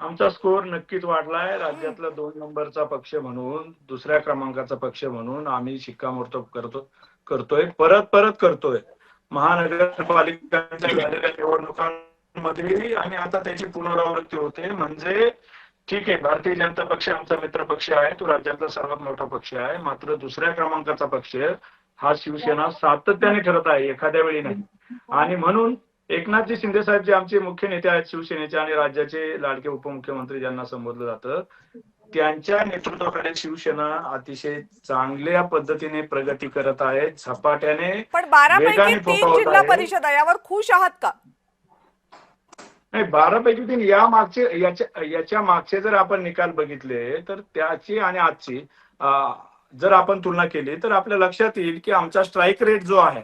आमचा स्कोर नक्कीच वाढलाय. राज्यातला 2 नंबरचा पक्ष म्हणून, दुसऱ्या क्रमांकाचा पक्ष म्हणून आम्ही शिक्कामोर्तब करतोय. परत करतोय. महानगरपालिकांच्या झालेल्या निवडणुकांमध्ये आणि आता त्याची पुनरावृत्ती होते. म्हणजे ठीक आहे, भारतीय जनता पक्ष आमचा मित्र पक्ष आहे, तो राज्यातला सर्वात मोठा पक्ष आहे. मात्र दुसऱ्या क्रमांकाचा पक्ष हा शिवसेना सातत्याने ठरत आहे, एखाद्या वेळी नाही. आणि म्हणून एकनाथजी शिंदे साहेब जे आमचे मुख्य नेते आहेत शिवसेनेचे आणि राज्याचे लाडके उपमुख्यमंत्री ज्यांना संबोधलं जातं, त्यांच्या नेतृत्वाखाली शिवसेना अतिशय चांगल्या पद्धतीने प्रगती करत आहे, झपाट्याने, पण 12 पैकी वेगाने 3 फोफावत जिल्हा आहे. परिषद यावर खुश आहात का? नाही, 12 पैकी 3 याच्या मागचे जर आपण निकाल बघितले तर त्याची आणि आजची जर आपण तुलना केली तर आपल्या लक्षात येईल की आमचा स्ट्राईक रेट जो आहे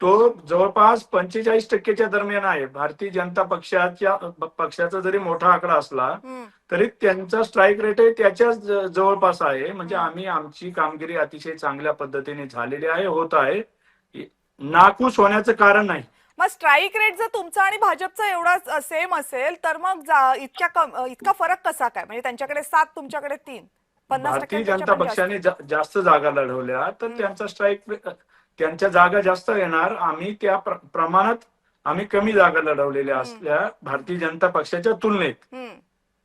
तो जवळपास 45% दरम्यान आहे. भारतीय जनता पक्षाचा जरी मोठा आकडा असला तरी त्यांचा स्ट्राईक रेट त्याच्या जवळपास आहे. म्हणजे आम्ही आमची कामगिरी अतिशय चांगल्या पद्धतीने झालेली आहे, होत आहे. नाखुश होण्याचं कारण नाही. मग स्ट्राईक रेट जर तुमचा आणि भाजपचा एवढा सेम असेल तर मग इतका फरक कसा काय? म्हणजे त्यांच्याकडे 7 तुमच्याकडे 3, 50% भारतीय जनता पक्षाने जास्त जागा लढवल्या तर त्यांचा स्ट्राईक, त्यांच्या जागा जास्त येणार. आम्ही त्या प्रमाणात आम्ही कमी जागा लढवलेल्या असल्या भारतीय जनता पक्षाच्या तुलनेत,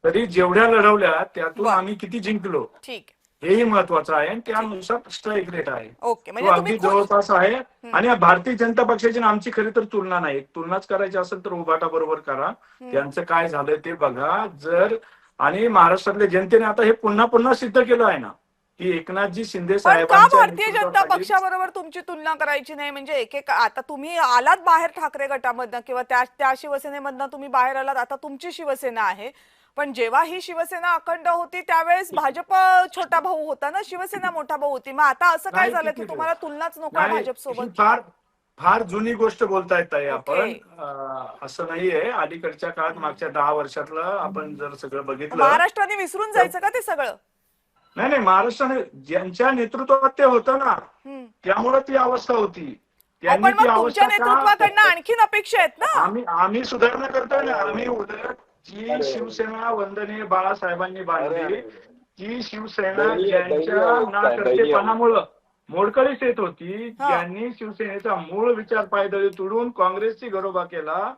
तरी जेवढ्या लढवल्या त्यातून आम्ही किती जिंकलो ठीक हेही महत्वाचं आहे आणि त्यानुसार स्ट्राईक रेट आहे. ओके, तो अगदी जवळपास आहे. आणि भारतीय जनता पक्षाची आमची खरी तर तुलना नाही. तुलनाच करायची असेल तर उभाटा बरोबर करा, त्यांचं काय झालंय ते बघा. जर आणि महाराष्ट्रातल्या जनतेने आता हे पुन्हा सिद्ध केलं आहे ना की एकनाथजी शिंदे साहेबांच्या भारतीय जनता पक्षाबरोबर तुमची तुलना करायची नाही? म्हणजे एक आता तुम्ही आलात बाहेर ठाकरे गटामधनं किंवा त्या शिवसेनेमधनं तुम्ही बाहेर आलात, आता तुमची शिवसेना आहे. पण जेव्हा ही शिवसेना अखंड होती त्यावेळेस भाजप छोटा भाऊ होता ना, शिवसेना मोठा भाऊ होती. मग आता असं काय झालं की तुम्हाला तुलनाच नको आहे भाजप सोबत? फार जुनी गोष्ट बोलतायत ताई आपण. असं नाहीये. अलीकडच्या काळात मागच्या 10 वर्षातलं आपण जर सगळं बघितलं, महाराष्ट्राने विसरून जायचं का ते सगळं? नाही, महाराष्ट्राने ज्यांच्या नेतृत्वात ते होतं ना त्यामुळे ती अवस्था होती. त्यांनी ती अवस्था नेतृत्वाकडनं आणखीन अपेक्षा आहेत ना. आम्ही सुधारणा करतोय ना. आम्ही उलट जी शिवसेना वंदनीय बाळासाहेबांनी बांधली, जी शिवसेना ज्यांच्या नाकर्तेपणामुळं मोडकळीस येत होती, ज्यांनी शिवसेनेचा मूळ विचार पायदळी तोडून काँग्रेसची घरोबा केला,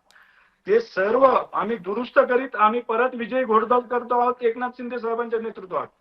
ते सर्व आम्ही दुरुस्त करीत आम्ही परत विजयी घोडदौड करतो आहोत एकनाथ शिंदे साहेबांच्या नेतृत्वात.